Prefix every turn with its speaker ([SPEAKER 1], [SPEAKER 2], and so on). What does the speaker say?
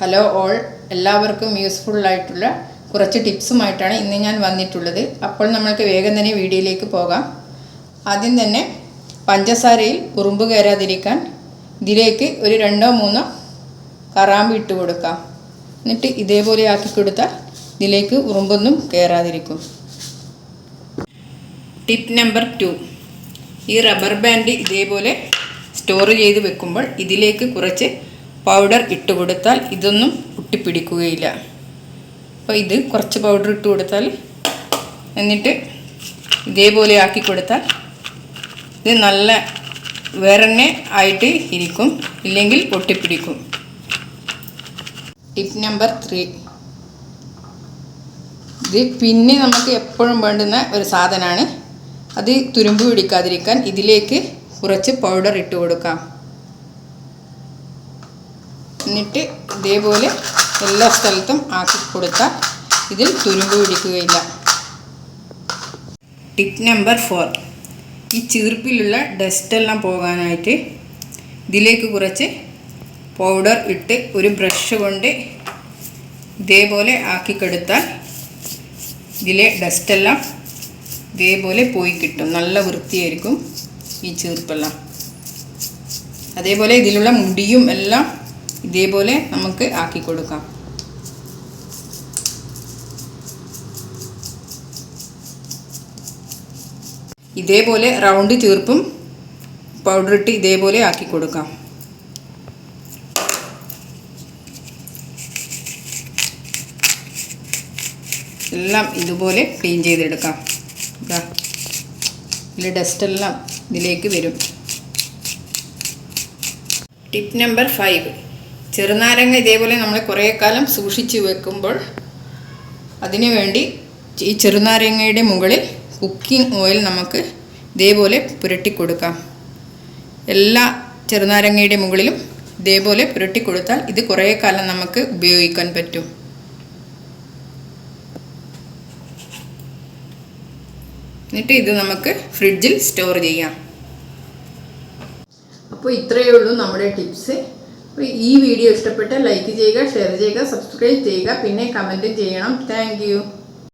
[SPEAKER 1] Hello all, എല്ലാവർക്കും useful ആയിട്ടുള്ള കുറച്ച് ടിപ്സുമായിട്ടാണ് ഇന്ന് ഞാൻ വന്നിട്ടുള്ളത്. അപ്പോൾ നമ്മൾക്ക് വേഗം തന്നെ വീഡിയോയിലേക്ക് പോകാം. ആദ്യം തന്നെ പഞ്ചസാരയിൽ ഉറുമ്പ് കയറാതിരിക്കാൻ ഇതിലേക്ക് ഒരു 2-3 കറാമ്പ് ഇട്ട് കൊടുക്കാം. എന്നിട്ട് ഇതേപോലെ ആക്കി കൊടുത്താൽ ഇതിലേക്ക് ഉറുമ്പൊന്നും കയറാതിരിക്കും. ടിപ്പ് നമ്പർ 2, ഈ റബ്ബർ ബാൻഡ് ഇതേപോലെ സ്റ്റോർ ചെയ്ത് വെക്കുമ്പോൾ ഇതിലേക്ക് കുറച്ച് പൗഡർ ഇട്ട് കൊടുത്താൽ ഇതൊന്നും ഒട്ടിപ്പിടിക്കുകയില്ല. അപ്പോൾ ഇത് കുറച്ച് പൗഡർ ഇട്ട് കൊടുത്താൽ, എന്നിട്ട് ഇതേപോലെ ആക്കി കൊടുത്താൽ ഇത് നല്ല വേറെ ആയിട്ട് ഇരിക്കും, ഇല്ലെങ്കിൽ ഒട്ടിപ്പിടിക്കും. ടിപ്പ് നമ്പർ 3, ഇത് പിന്നെ നമുക്ക് എപ്പോഴും വേണ്ടുന്ന ഒരു സാധനമാണ്. അത് തുരുമ്പ് പിടിക്കാതിരിക്കാൻ ഇതിലേക്ക് കുറച്ച് പൗഡർ ഇട്ട് കൊടുക്കാം. എന്നിട്ട് ഇതേപോലെ എല്ലാ സ്ഥലത്തും ആക്കി കൊടുത്താൽ ഇതിൽ തുരുമ്പ് പിടിക്കുകയില്ല. ടിപ്പ് നമ്പർ 4, ഈ ചീർപ്പിലുള്ള ഡസ്റ്റെല്ലാം പോകാനായിട്ട് ഇതിലേക്ക് കുറച്ച് പൗഡർ ഇട്ട് ഒരു ബ്രഷ് കൊണ്ട് ഇതേപോലെ ആക്കി കൊടുത്താൽ ഇതിലെ ഡസ്റ്റെല്ലാം ഇതേപോലെ പോയി കിട്ടും. നല്ല വൃത്തിയായിരിക്കും ഈ ചീർപ്പെല്ലാം. അതേപോലെ ഇതിലുള്ള മുടിയും എല്ലാം ഇതേപോലെ നമുക്ക് ആക്കി കൊടുക്കാം. ഇതേപോലെ റൗണ്ട് ചീർപ്പും പൗഡർ ഇട്ട് ഇതേപോലെ ആക്കി കൊടുക്കാം. എല്ലാം ഇതുപോലെ ക്ലീൻ ചെയ്തെടുക്കാം. ഇതിലെ ഡസ്റ്റെല്ലാം ഇതിലേക്ക് വരും. ടിപ്പ് നമ്പർ 5, ചെറുനാരങ്ങ ഇതേപോലെ നമ്മൾ കുറേ കാലം സൂക്ഷിച്ച് വെക്കുമ്പോൾ അതിനു വേണ്ടി ഈ ചെറുനാരങ്ങയുടെ മുകളിൽ കുക്കിംഗ് ഓയിൽ നമുക്ക് ഇതേപോലെ പുരട്ടി കൊടുക്കാം. എല്ലാ ചെറുനാരങ്ങയുടെ മുകളിലും ഇതേപോലെ പുരട്ടി കൊടുത്താൽ ഇത് കുറേ കാലം നമുക്ക് ഉപയോഗിക്കാൻ പറ്റും. എന്നിട്ട് ഇത് നമുക്ക് ഫ്രിഡ്ജിൽ സ്റ്റോർ ചെയ്യാം. അപ്പോൾ ഇത്രയേ ഉള്ളൂ നമ്മുടെ ടിപ്സ്. അപ്പോൾ ഈ വീഡിയോ ഇഷ്ടപ്പെട്ടാൽ ലൈക്ക് ചെയ്യുക, ഷെയർ ചെയ്യുക, സബ്സ്ക്രൈബ് ചെയ്യുക, പിന്നെ കമൻറ്റും ചെയ്യണം. Thank you.